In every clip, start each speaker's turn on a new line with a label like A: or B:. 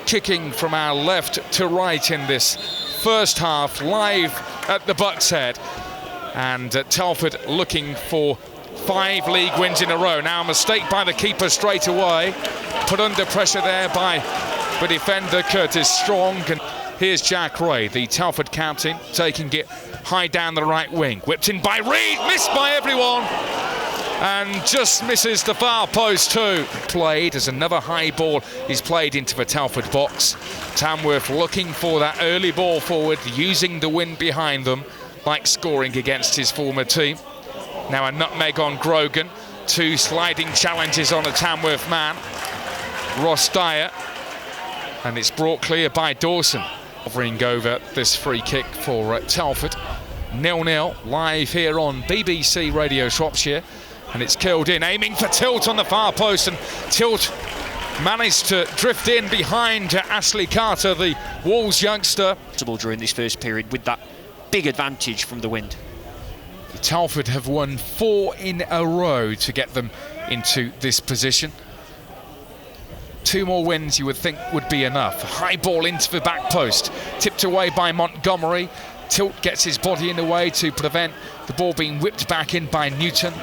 A: kicking from our left to right in this first half, live at the Bucks Head. And Telford looking for 5 league wins in a row. Now a mistake by the keeper straight away, put under pressure there by the defender Curtis Strong. And here's Jack Ray, the Telford captain, taking it high down the right wing. Whipped in by Reid, missed by everyone, and just misses the far post too. Played as another high ball is played into the Telford box. Tamworth looking for that early ball forward, using the wind behind them, like scoring against his former team. Now a nutmeg on Grogan, 2 sliding challenges on a Tamworth man, Ross Dyer, and it's brought clear by Dawson. Hovering over this free kick for Telford. 0-0 live here on BBC Radio Shropshire, and it's killed in, aiming for Tilt on the far post, and Tilt managed to drift in behind Ashley Carter, the Wolves youngster.
B: During this first period with that big advantage from the wind.
A: Telford have won 4 in a row to get them into this position. 2 more wins you would think would be enough. High ball into the back post, tipped away by Montgomery. Tilt gets his body in the way to prevent the ball being whipped back in by Newton.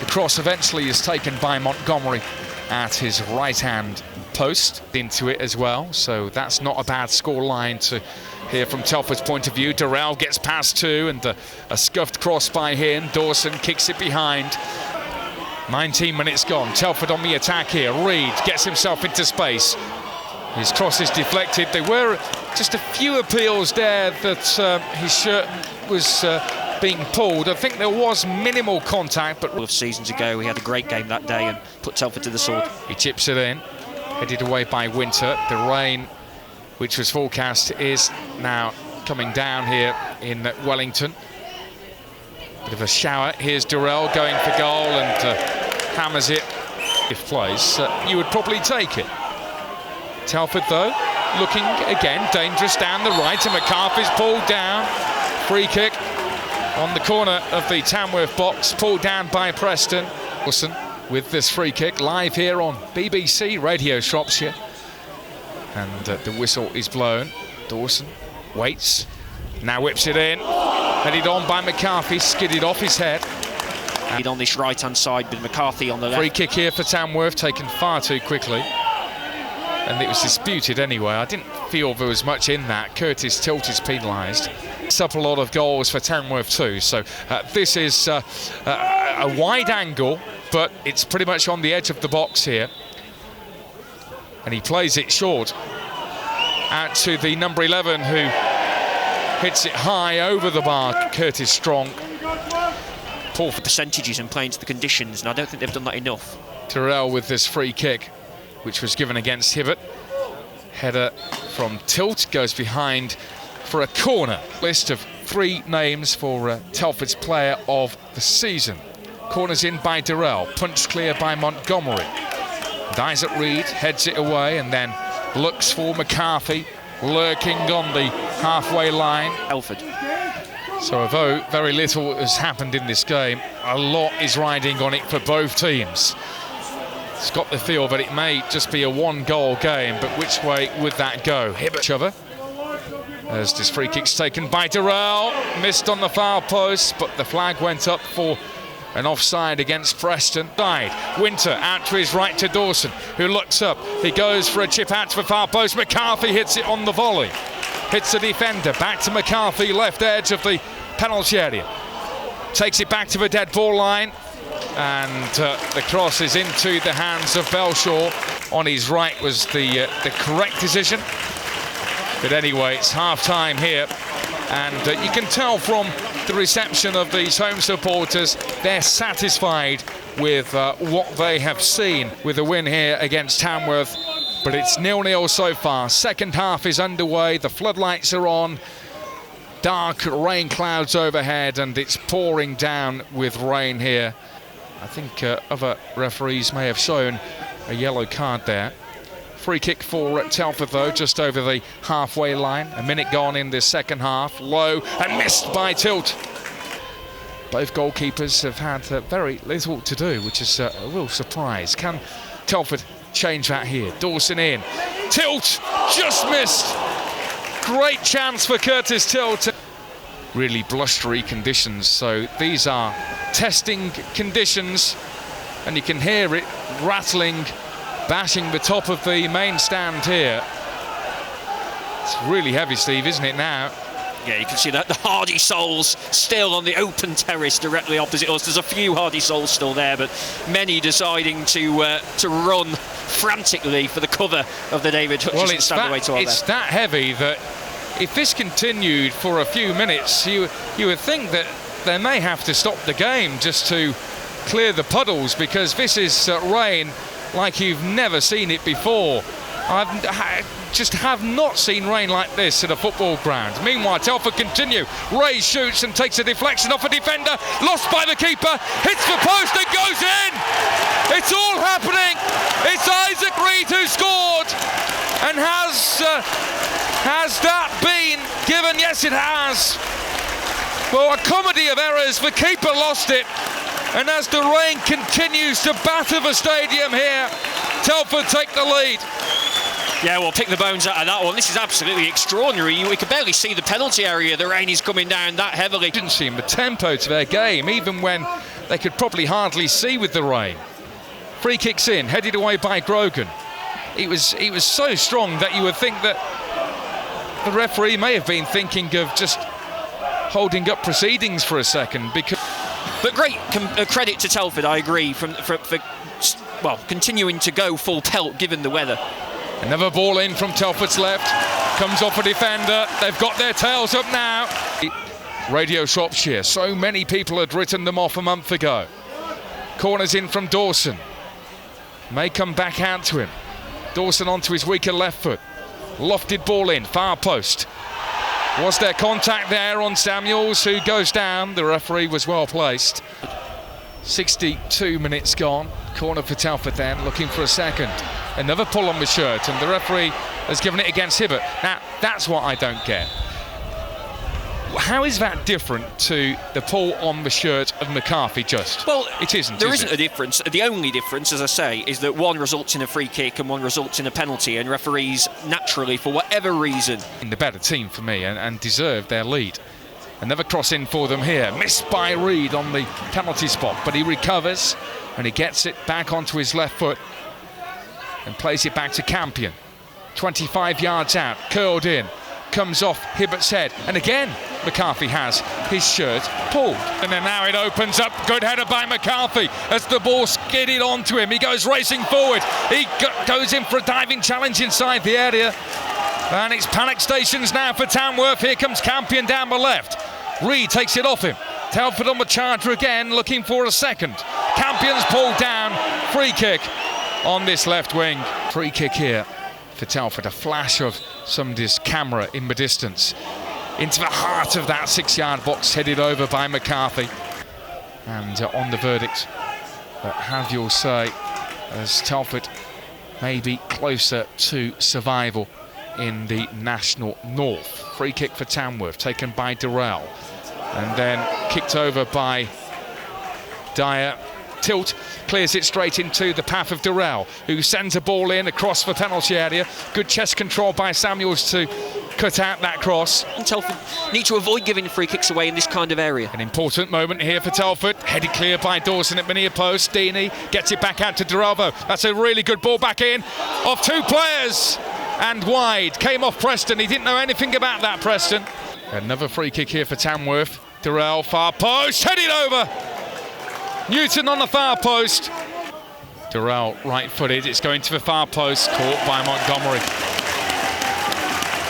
A: The cross eventually is taken by Montgomery at his right-hand post into it as well, so that's not a bad score line to hear from Telford's point of view. Durrell gets past 2, and a scuffed cross by him. Dawson kicks it behind. 19 minutes gone. Telford on the attack here. Reid gets himself into space. His cross is deflected. There were just a few appeals there that his shirt was being pulled. I think there was minimal contact, but
B: seasons ago he had a great game that day and put Telford to the sword.
A: He chips it in, headed away by Winter. The rain, which was forecast, is now coming down here in Wellington. Bit of a shower. Here's Durrell going for goal and hammers it. If plays, you would probably take it. Telford, though, looking again dangerous down the right, and McCarthy's pulled down. Free kick on the corner of the Tamworth box, pulled down by Preston. Wilson with this free kick, live here on BBC Radio Shropshire. And the whistle is blown. Dawson waits, now whips it in. Headed on by McCarthy, skidded off his head.
B: And on this right-hand side with McCarthy on the left.
A: Free kick here for Tamworth, taken far too quickly. And it was disputed anyway. I didn't feel there was much in that. Curtis Tilt is penalised. It's up a lot of goals for Tamworth too. So this is a wide angle, but it's pretty much on the edge of the box here. And he plays it short out to the number 11, who hits it high over the bar, Curtis Strong.
B: Poor for percentages and playing to the conditions, and I don't think they've done that enough.
A: Terrell with this free kick, which was given against Hibbert. Header from Tilt goes behind for a corner. List of 3 names for Telford's player of the season. Corners in by Durrell, punched clear by Montgomery. Dies at Reid, heads it away, and then looks for McCarthy, lurking on the halfway line.
B: Telford.
A: So although very little has happened in this game, a lot is riding on it for both teams. It's got the feel that it may just be a 1-goal game, but which way would that go? Hibbert other. As this free kick's taken by Durrell, missed on the far post, but the flag went up for an offside against Preston. Died. Winter out to his right to Dawson, who looks up. He goes for a chip out to the far post. McCarthy hits it on the volley. Hits the defender. Back to McCarthy, left edge of the penalty area. Takes it back to the dead ball line. And the cross is into the hands of Belshaw. On his right was the correct decision. But anyway, it's half-time here. And you can tell from the reception of these home supporters, they're satisfied with what they have seen with the win here against Tamworth. But it's 0-0 so far. Second half is underway. The floodlights are on. Dark rain clouds overhead, and it's pouring down with rain here. I think other referees may have shown a yellow card there. Free kick for Telford, though, just over the halfway line. A minute gone in this second half. Low and missed by Tilt. Both goalkeepers have had very little to do, which is a real surprise. Can Telford change that here. Dawson in. Tilt, just missed. Great chance for Curtis Tilt. Really blustery conditions, so these are testing conditions, and you can hear it rattling, bashing the top of the main stand here. It's really heavy, Steve, isn't it now?
B: Yeah, you can see that the hardy souls still on the open terrace directly opposite us. There's a few hardy souls still there, but many deciding to run frantically for the cover of the David Hutchison stand away to our
A: It's
B: left.
A: that heavy that if this continued for a few minutes, you would think that they may have to stop the game just to clear the puddles, because this is rain like you've never seen it before. I just have not seen rain like this at a football ground. Meanwhile, Telford continue. Ray shoots and takes a deflection off a defender. Lost by the keeper. Hits the post and goes in. It's all happening. It's Isaac Reed who scored. And has that been given? Yes, it has. Well, a comedy of errors. The keeper lost it. And as the rain continues to batter the stadium here, Telford take the lead.
B: Yeah, we'll pick the bones out of that one. This is absolutely extraordinary. We could barely see the penalty area. The rain is coming down that heavily.
A: Didn't seem the tempo to their game, even when they could probably hardly see with the rain. Free kicks in, headed away by Grogan. It was so strong that you would think that the referee may have been thinking of just holding up proceedings for a second.
B: But great credit to Telford, I agree, for continuing to go full pelt given the weather.
A: Another ball in from Telford's left, comes off a defender. They've got their tails up now. Radio Shropshire, so many people had written them off a month ago. Corners in from Dawson. May come back out to him. Dawson onto his weaker left foot. Lofted ball in, far post. Was there contact there on Samuels, who goes down? The referee was well placed. 62 minutes gone. Corner for Telford then, looking for a second. Another pull on the shirt, and the referee has given it against Hibbert. Now, that's what I don't get. How is that different to the pull on the shirt of McCarthy just?
B: Well,
A: it isn't,
B: there isn't a difference. The only difference, as I say, is that one results in a free kick and one results in a penalty, and referees, naturally, for whatever reason...
A: The better team for me, and deserved their lead. Another cross in for them here. Missed by Reed on the penalty spot, but he recovers, and he gets it back onto his left foot and plays it back to Campion. 25 yards out, curled in, comes off Hibbert's head, and again McCarthy has his shirt pulled. And then now it opens up, good header by McCarthy as the ball skidded onto him. He goes racing forward, he goes in for a diving challenge inside the area, and it's panic stations now for Tamworth. Here comes Campion down the left. Reed takes it off him. Telford on the charger again, looking for a second. Campion's pulled down, free kick on this left wing. Free kick here for Telford, a flash of somebody's camera in the distance into the heart of that 6-yard box, headed over by McCarthy. And on the verdict, have you'll say, as Telford may be closer to survival in the National North. Free kick for Tamworth, taken by Durrell, and then kicked over by Dyer. Tilt clears it straight into the path of Durrell, who sends a ball in across the penalty area. Good chest control by Samuels to cut out that cross.
B: And Telford need to avoid giving free kicks away in this kind of area.
A: An important moment here for Telford. Headed clear by Dawson at the near post. Deeney gets it back out to Durrell. That's a really good ball back in of two players and wide. Came off Preston. He didn't know anything about that, Preston. Another free kick here for Tamworth. Durrell, far post, headed over. Newton on the far post. Durrell right-footed, it's going to the far post, caught by Montgomery.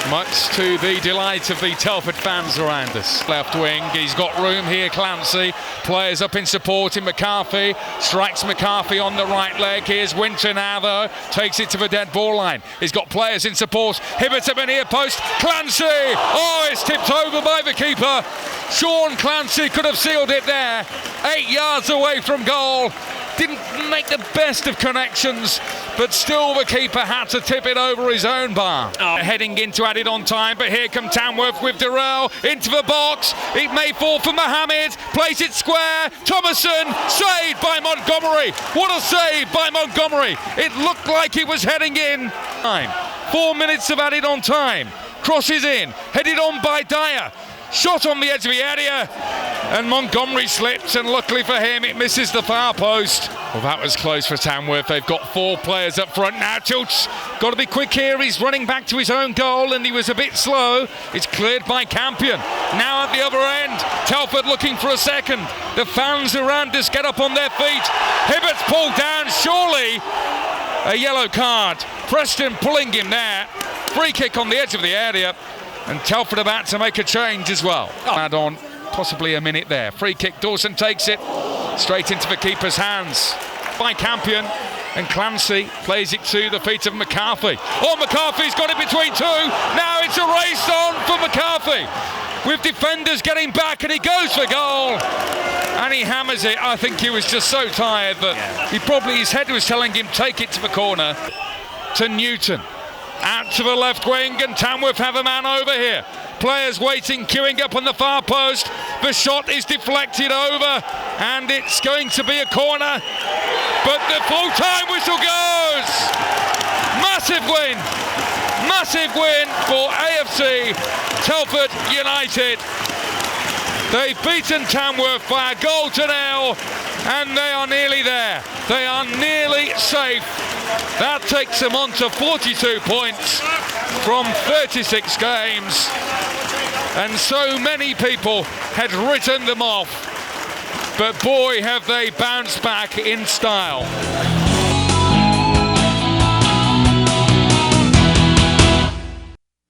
A: Much to the delight of the Telford fans around us. Left wing, he's got room here, Clancy. Players up in support in McCarthy. Strikes McCarthy on the right leg. Here's Winter now, though. Takes it to the dead ball line. He's got players in support. Hibbert at the near post. Clancy! Oh, it's tipped over by the keeper. Sean Clancy could have sealed it there. 8 yards away from goal. Didn't make the best of connections, but still the keeper had to tip it over his own bar.
B: Oh.
A: Heading into added on time, but here come Tamworth with Durrell into the box. It may fall for Mohammed, plays it square. Thomason, saved by Montgomery. What a save by Montgomery. It looked like he was heading in. 4 minutes of added on time. Crosses in, headed on by Dyer. Shot on the edge of the area, and Montgomery slips, and luckily for him it misses the far post. Well, that was close for Tamworth. They've got 4 players up front now. Tilt's got to be quick here. He's running back to his own goal, and he was a bit slow. It's cleared by Campion. Now at the other end, Telford looking for a second. The fans around us get up on their feet. Hibbert's pulled down, surely a yellow card. Preston pulling him there. Free kick on the edge of the area. And Telford about to make a change as well. Add on possibly a minute there. Free kick, Dawson takes it straight into the keeper's hands by Campion, and Clancy plays it to the feet of McCarthy. Oh, McCarthy's got it between 2. Now it's a race on for McCarthy, with defenders getting back, and he goes for goal. And he hammers it. I think he was just so tired that his head was telling him take it to the corner. To Newton. Out to the left wing, and Tamworth have a man over here. Players waiting, queuing up on the far post. The shot is deflected over, and it's going to be a corner. But the full-time whistle goes. Massive win. Massive win for AFC Telford United. They've beaten Tamworth by 1-0, and they are nearly there. They are nearly safe. That takes them on to 42 points from 36 games. And so many people had written them off. But boy, have they bounced back in style.